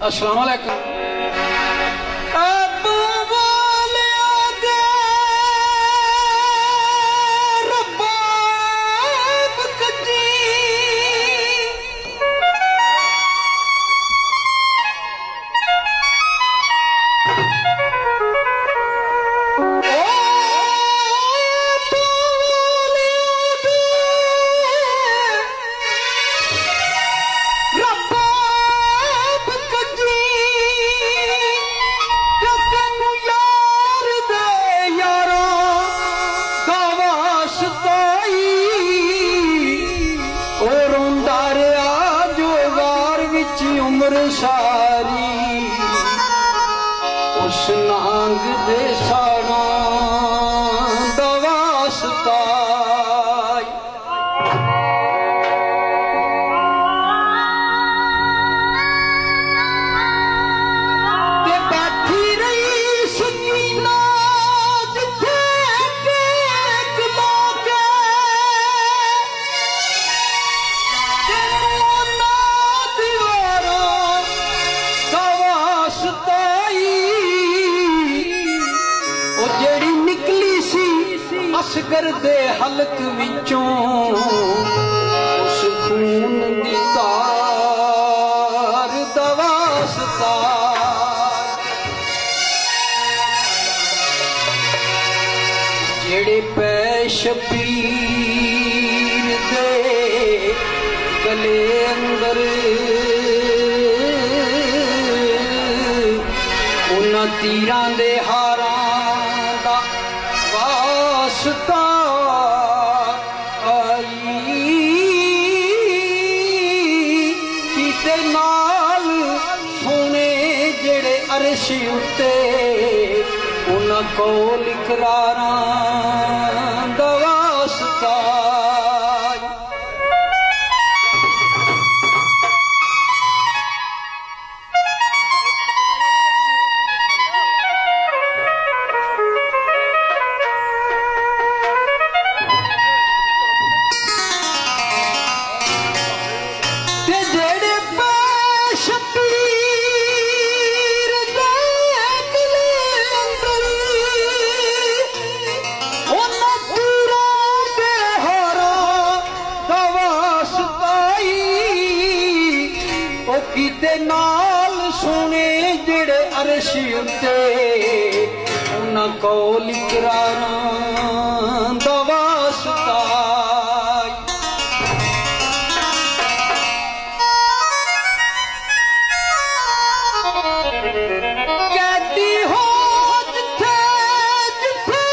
अस्सलाम वालेकुम। उम्र सारी उस नांग दे साड़ा दवासता ते बैठी रही सुकीना जिथे टेक लाके असगर दे हलक विचों उस खून दी तार दवासता जेड़े पै शबीर दे गले अंदर उन्हां तीरां दे हारां दा वास्ता आई कीते नाल सोने जेड़े अरश उत्ते उन्हां कोल इकरारां दा वास्ता कीते नाल सोने जेड़े अरश उत्ते उन्हां कोल इकरारां दा वास्ता कहती हो जिथे जिथे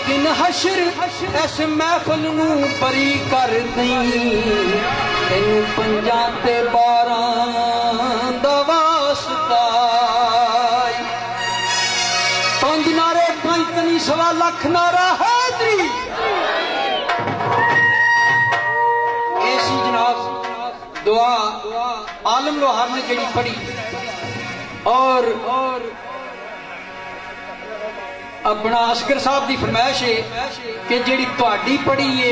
दिन हशर इस महफल नू परी कर दई तेनू 5 ते 12 दा वास्ता 5 नारे 5 सवा लख नारा हाजरी ऐसी जनाब दुआ आलम लोहार ने जड़ी पढ़ी और अपना असगर साहब की फरमाइश है कि जी तुहाडी पढ़ी है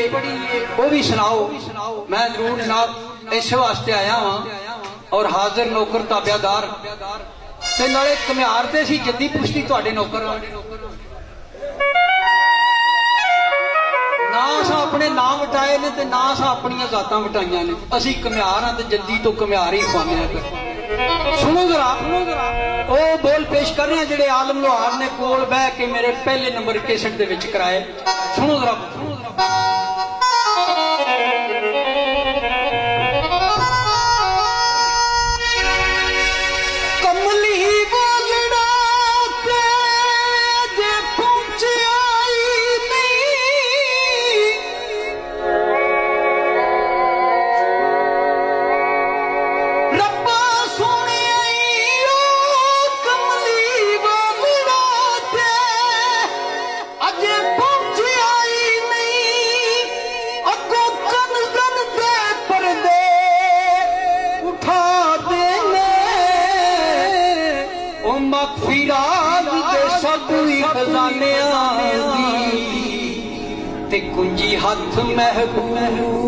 वो भी सुनाओ। मैं जरूर जनाब इस वास्ते आया हाँ और हाजिर नौकर ताबियादार ते नाले कमियार ते सी जद्दी पुश्ती तुहाडे नौकर ना असा अपने नाम वटाए ने ते ना असा अपनियां जातां वटाइयां ने असी कमियार हाँ ते जद्दी तो कमियार ही खुआने पे। सुनो जरा ओ बोल पेश कर रहे हैं जेड़े आलम लोहार ने कोल बह के मेरे पहले नंबर कैसेट दे विच कराए। सुनो जरा रब्बा सोने आई ओ कमली वाली मगफिरात दे सब खजाने ते कुंजी हथ महबूब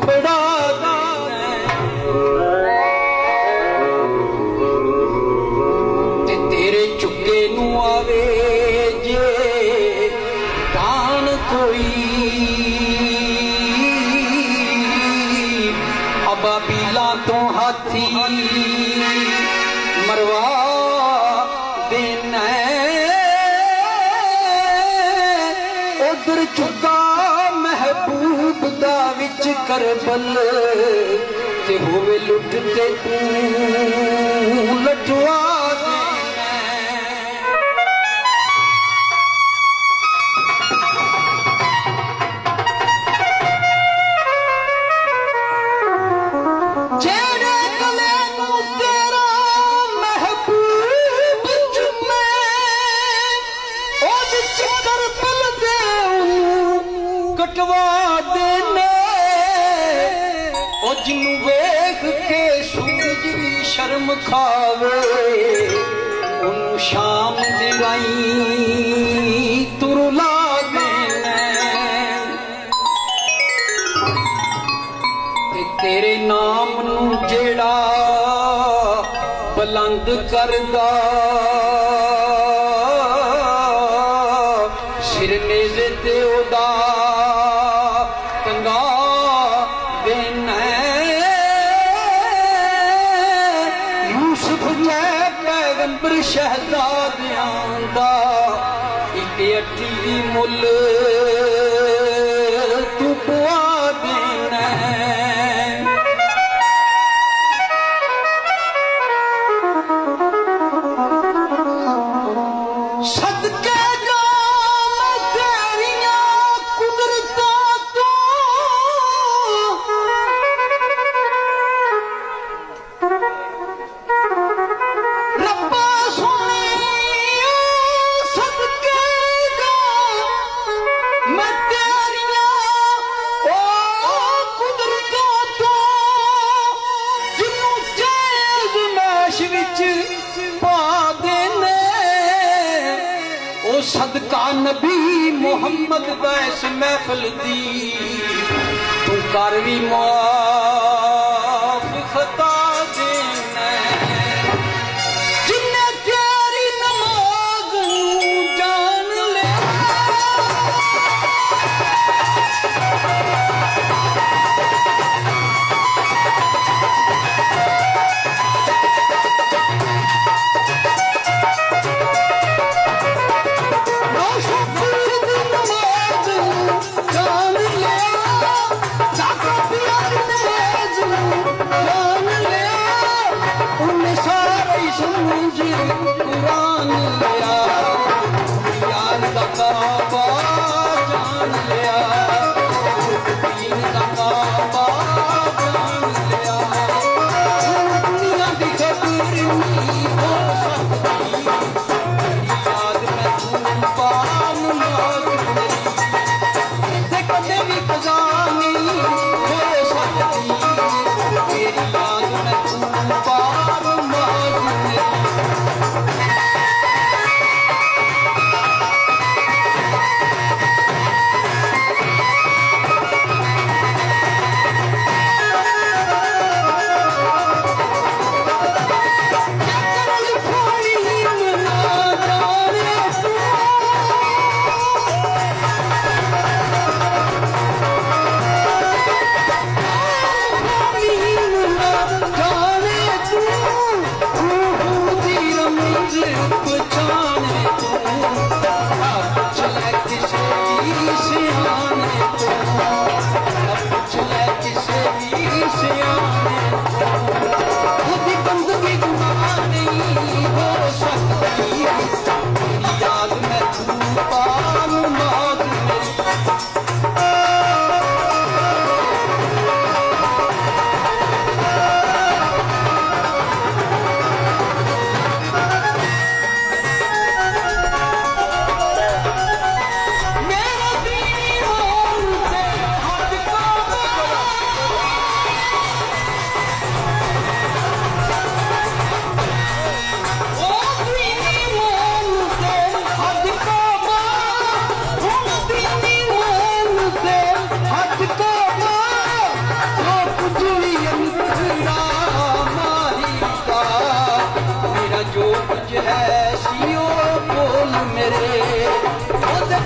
फड़ा ते तेरे चुके नू आवे जे कान कोई अबाबीला तो हाथी मरवा देना उधर चुका महबूब दा विच करबल ते होवे लुट ते तू लटवा कटवा देने ओ जिन्नू वेख के सूरज भी शर्म खावे उन्नू शाम दी राई तुरला देने ते तेरे नाम नू जेड़ा बुलंद करदा सिर नेज़े ते ओदा शहजादियां दा इक अठी मुल तू पुआ देना सदके जावां तेरियां कुदरतां तो सदका नबी मुहम्मद बैस महफिल दी तू कर भी माफ खता देना जिन्ने तेरी नमाज जान ले कुरान लिया यार दा काबा जान लिया दीन दा काबा जान लिया दुनिया दी खबर नहीं हो सकती याद मैं तू पान मांग ते कदे भी कजा नहीं हो सकती तेरी याद मैं तू पान मांग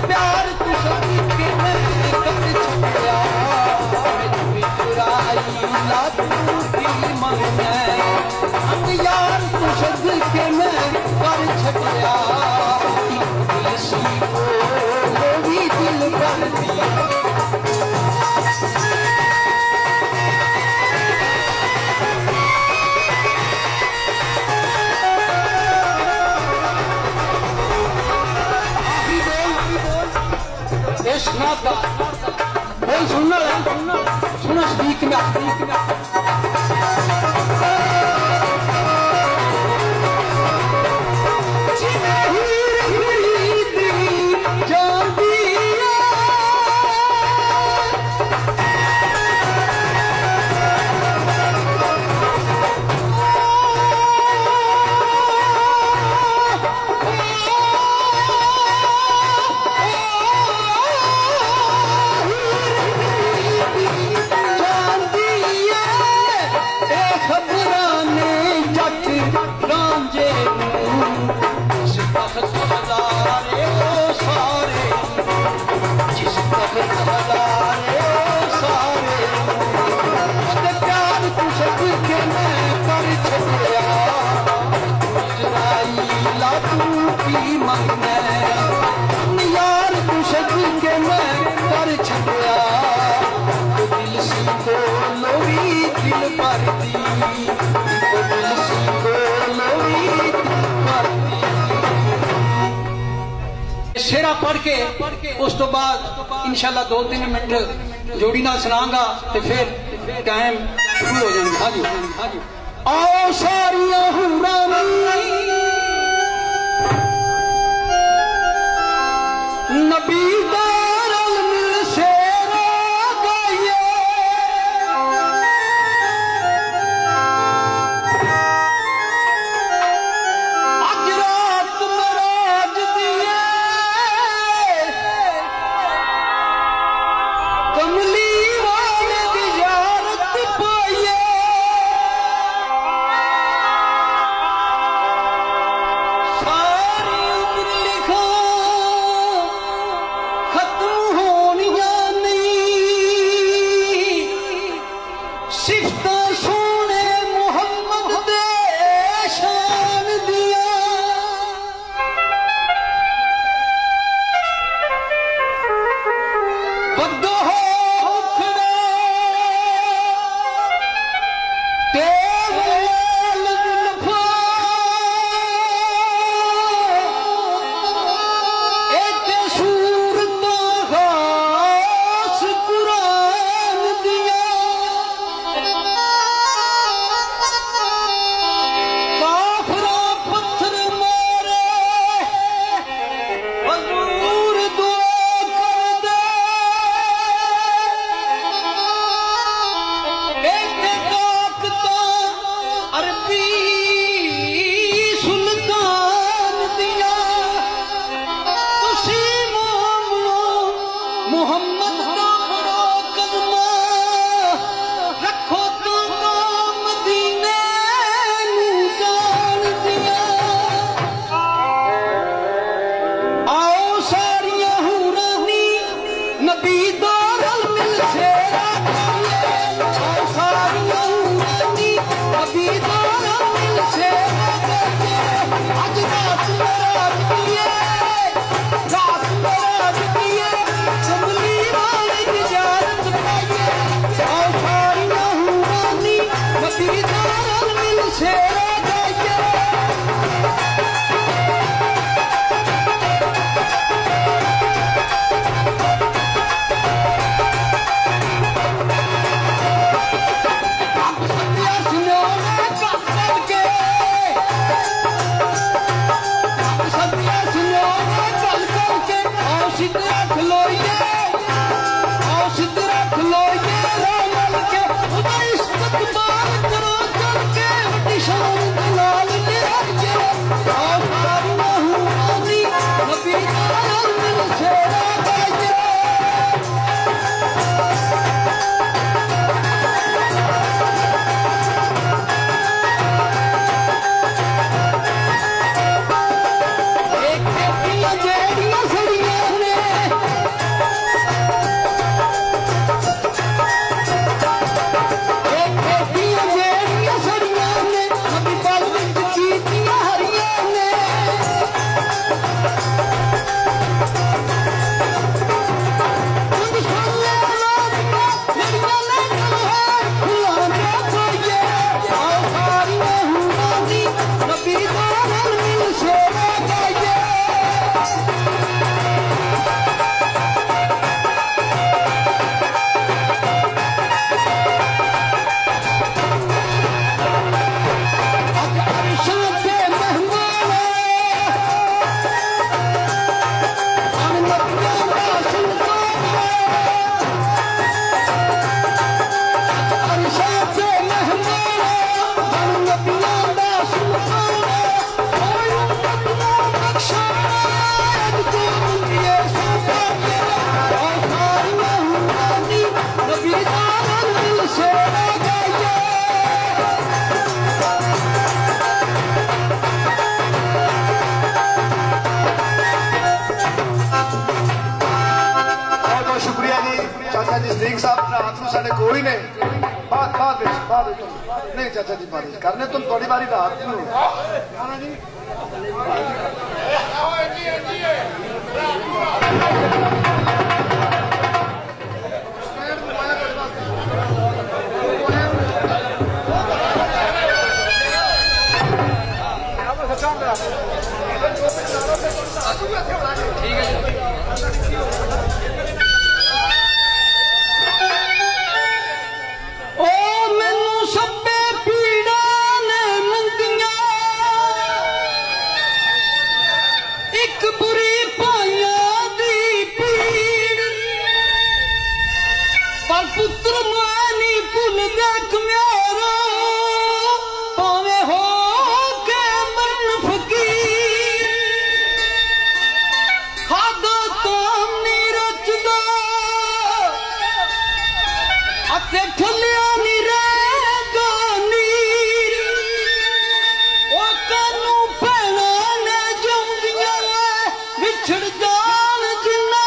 प्यार तू सदके मैं कर छड़िया ला तू की मंगना यार तू सदके मैं कर छड़िया दिल सी वो भी दिल कर दिया सुना बोल सुनना सुना स्पीक में यार तू सदके मैं कर छड़िया दिल सी को लोरी दिल पर दी दिल सी को लोरी दिल पर दी शेरा पढ़ के उस तो बाद इंशाल्लाह 2-3 मिनट जोड़ी ना सुनाऊंगा तो फिर टाइम शुरू हो जाएगा। हाँ जी हाँ जी आओ सारिया नबी दारल मिल शेरा गाइए आज रात मराज दिए कमली वाले दी यारत पाइए नहीं चाचा जी बारिश करने तुम थोड़ी बारी रात जी ठीक है। पुत्र मानी भुल देख म्यारो पावे हो के मन फकीर खादा काम नी रचदा अते ठलिया नी रहेगा नीर ओ कानू भैना ने जमदियां विछड़ जान जिन्ना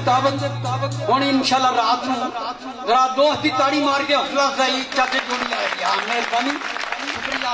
हूँ इंशाल्लाह रात जरा दोस्त की ताड़ी मार के हौसला अफजाई चाचे जोड़ी मेहरबानी शुक्रिया।